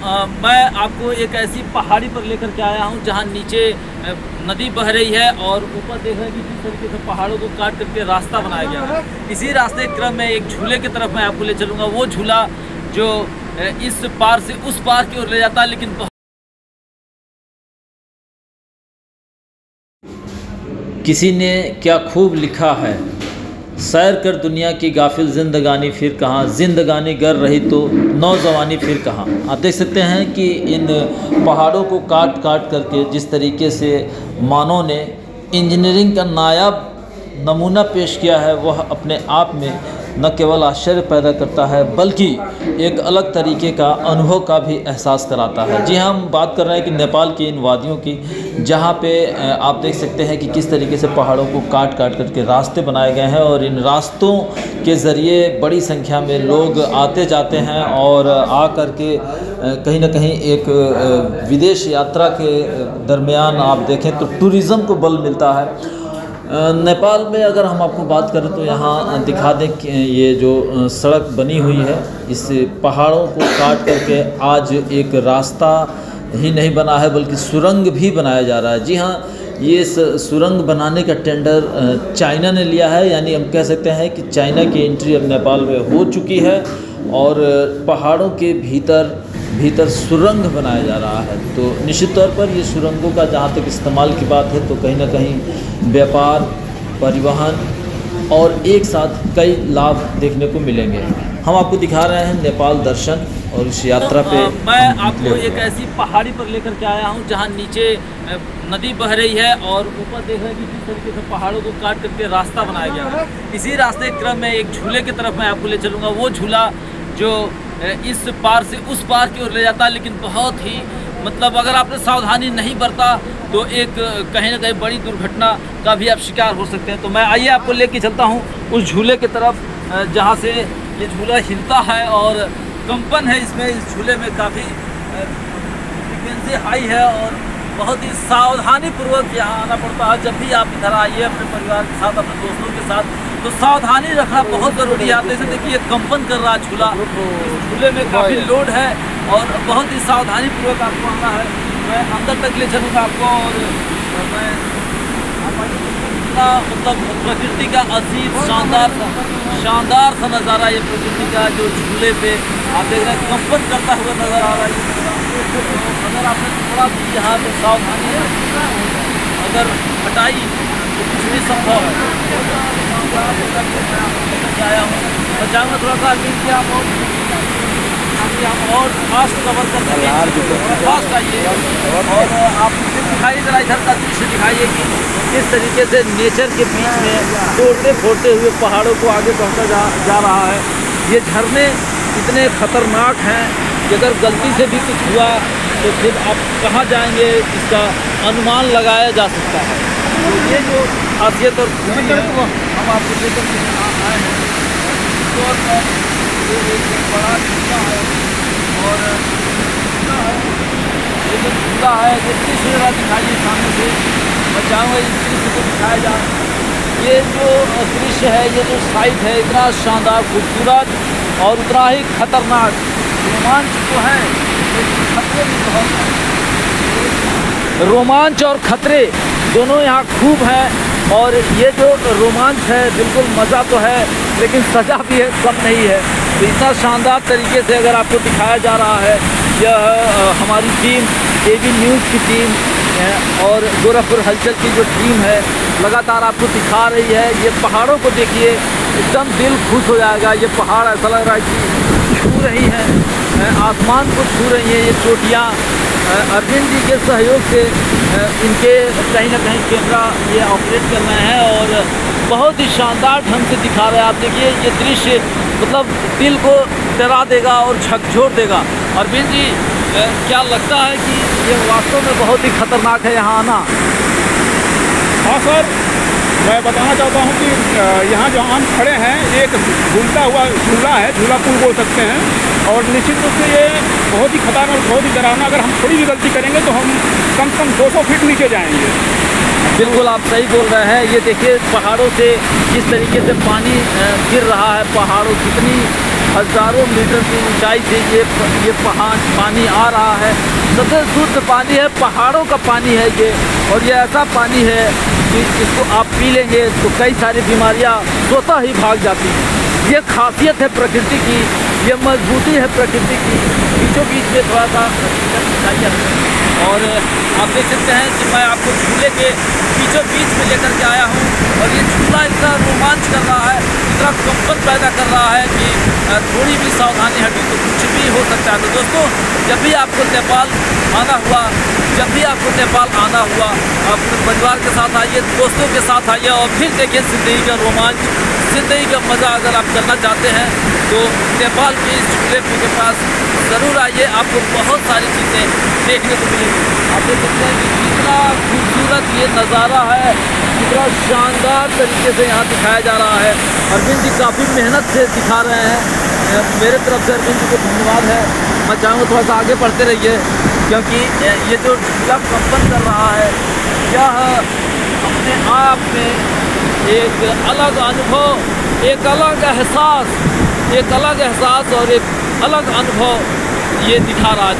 मैं आपको एक ऐसी पहाड़ी पर लेकर के आया हूं जहां नीचे नदी बह रही है और ऊपर देख रहे हैं कि किस तरीके से पहाड़ों को काट करके रास्ता बनाया गया है। इसी रास्ते के क्रम में एक झूले की तरफ मैं आपको ले चलूँगा, वो झूला जो इस पार से उस पार की ओर ले जाता है। लेकिन किसी ने क्या खूब लिखा है, सैर कर दुनिया की गाफिल जिंदगानी फिर कहाँ, जिंदगानी गर रही तो नौजवानी फिर कहाँ। आप देख सकते हैं कि इन पहाड़ों को काट काट करके जिस तरीके से मानव ने इंजीनियरिंग का नायाब नमूना पेश किया है, वह अपने आप में न केवल आश्चर्य पैदा करता है बल्कि एक अलग तरीके का अनुभव का भी एहसास कराता है। जी हम बात कर रहे हैं कि नेपाल की इन वादियों की, जहाँ पे आप देख सकते हैं कि किस तरीके से पहाड़ों को काट काट करके रास्ते बनाए गए हैं और इन रास्तों के ज़रिए बड़ी संख्या में लोग आते जाते हैं और आ कर के कहीं ना कहीं एक विदेश यात्रा के दरमियान आप देखें तो टूरिज़्म को बल मिलता है। नेपाल में अगर हम आपको बात करें तो यहाँ दिखा दें कि ये जो सड़क बनी हुई है, इस पहाड़ों को काट करके आज एक रास्ता ही नहीं बना है बल्कि सुरंग भी बनाया जा रहा है। जी हाँ, ये सुरंग बनाने का टेंडर चाइना ने लिया है, यानी हम कह सकते हैं कि चाइना की एंट्री अब नेपाल में हो चुकी है और पहाड़ों के भीतर सुरंग बनाया जा रहा है। तो निश्चित तौर पर ये सुरंगों का जहाँ तक इस्तेमाल की बात है तो कहीं ना कहीं व्यापार, परिवहन और एक साथ कई लाभ देखने को मिलेंगे। हम आपको दिखा रहे हैं नेपाल दर्शन और इस यात्रा पे मैं आपको एक ऐसी पहाड़ी पर लेकर के आया हूं जहां नीचे नदी बह रही है और ऊपर देख रहे हैं कि किस तरीके से पहाड़ों को काट करके रास्ता बनाया गया है। इसी रास्ते के क्रम में एक झूले की तरफ मैं आपको ले चलूँगा, वो झूला जो इस पार से उस पार की ओर ले जाता है। लेकिन बहुत ही मतलब अगर आपने सावधानी नहीं बरता तो एक कहीं ना कहीं बड़ी दुर्घटना का भी आप शिकार हो सकते हैं। तो मैं आइए आपको लेके चलता हूँ उस झूले की तरफ जहाँ से ये झूला हिलता है और कंपन है इसमें। इस झूले में काफ़ी फ्रिक्वेंसी हाई है और बहुत ही सावधानी पूर्वक यहाँ आना पड़ता है। जब भी आप इधर आइए अपने परिवार के साथ, अपने दोस्तों के साथ, तो सावधानी रखना बहुत ज़रूरी है। आप जैसे देखिए कंपन कर रहा है झूला, इस झूले में काफ़ी लोड है और बहुत ही सावधानी पूर्वक आपको आना है। मैं अंदर तक ले चलूँगा आपको और मैं मतलब प्रकृति का अजीब शानदार सा नज़ारा, ये प्रकृति का जो झूले पे आप देख रहे हैं कंपन करता हुआ नज़र आ रहा है। तो अगर आपने थोड़ा भी यहाँ पे सावधानी अगर हटाई तो कुछ भी संभव है। आया हूँ मैं चाहूँगा थोड़ा सा कि आप और फास्ट कवर कर सकें, फास्ट आइए और आप दिखाइए ज़रा इधर का दृश्य दिखाइए कि किस तरीके से नेचर के बीच में तोड़ते फोड़ते हुए पहाड़ों को आगे बढ़ता जा रहा है। ये झरने इतने ख़तरनाक हैं कि अगर गलती से भी कुछ हुआ तो फिर आप कहाँ जाएंगे इसका अनुमान लगाया जा सकता है। तो ये जो खासियत और खूबी है हम आपको लेकर के आए हैं। ये एक बड़ा झूला है और ये जो झूला है ये दृश्य जरा दिखाइए सामने से, मैं चाहूँगा इस दृश्य को दिखाया जाए। ये जो दृश्य है, ये जो साइट है, इतना शानदार, खूबसूरत और उतना ही खतरनाक। रोमांच जो है, खतरे भी बहुत हैं। रोमांच और खतरे दोनों यहाँ खूब हैं और ये जो रोमांच है बिल्कुल मज़ा तो है लेकिन सज़ा भी है, कम नहीं है। तो इतना शानदार तरीके से अगर आपको दिखाया जा रहा है, यह हमारी टीम एबी न्यूज़ की टीम और गोरखपुर हलचल की जो टीम है लगातार आपको दिखा रही है। ये पहाड़ों को देखिए, एकदम दिल खुश हो जाएगा। ये पहाड़ ऐसा लग रहा है कि छू रही हैं, आसमान को छू रही हैं ये चोटियाँ। अरविंद जी के सहयोग से इनके कहीं ना कहीं कैमरा ये ऑपरेट कर रहे हैं और बहुत ही शानदार ढंग से दिखा रहे हैं। आप देखिए ये दृश्य मतलब दिल को डरा देगा और झकझोर देगा। अरविंद जी क्या लगता है कि ये वास्तव में बहुत ही खतरनाक है यहाँ आना? हाँ सर, मैं बताना चाहता हूँ कि यहाँ जो हम खड़े हैं एक घूमता हुआ झूला है, झूला पुल बोल सकते हैं और निश्चित रूप से ये बहुत ही खतरनाक, बहुत ही डरावना। अगर हम थोड़ी भी गलती करेंगे तो हम कम से कम 200 फीट नीचे जाएंगे। बिल्कुल आप सही बोल रहे हैं। ये देखिए पहाड़ों से किस तरीके से पानी गिर रहा है, पहाड़ों कितनी हज़ारों मीटर की ऊंचाई से ये पहाड़ पानी आ रहा है। सबसे शुद्ध पानी है, पहाड़ों का पानी है ये। और ये ऐसा पानी है कि इसको आप पी लेंगे तो कई सारी बीमारियां स्वतः ही भाग जाती हैं। ये खासियत है प्रकृति की, ये मजबूती है प्रकृति की। बीचों बीच में थोड़ा सा और आप देख सकते हैं कि मैं आपको झूले के बीचों बीच में लेकर के आया हूँ। और ये झूला इतना रोमांच कर रहा है, इतना कंपन पैदा कर रहा है कि थोड़ी भी सावधानी हटी तो कुछ भी हो सकता है। तो दोस्तों, जब भी आपको नेपाल आना हुआ, अपने परिवार के साथ आइए, दोस्तों के साथ आइए और फिर देखिए ज़िंदगी का रोमांच, ज़िंदगी का मज़ा अगर आप करना चाहते हैं तो नेपाल के इस झूले के पास ज़रूर आइए। आपको बहुत सारी चीज़ें देखने को मिलेंगी। आप देख सकते हैं कि कितना खूबसूरत ये नज़ारा है, कितना शानदार तरीके से यहाँ दिखाया जा रहा है। अरविंद जी काफ़ी मेहनत से दिखा रहे हैं। मेरे तरफ से अरविंद जी को धन्यवाद है। मैं चाहूँगा थोड़ा सा आगे बढ़ते रहिए, क्योंकि ये जो झूला कंपन कर रहा है यह अपने आप में एक अलग अनुभव, एक अलग एहसास और एक अलग अनुभव ये दिखा रहा है।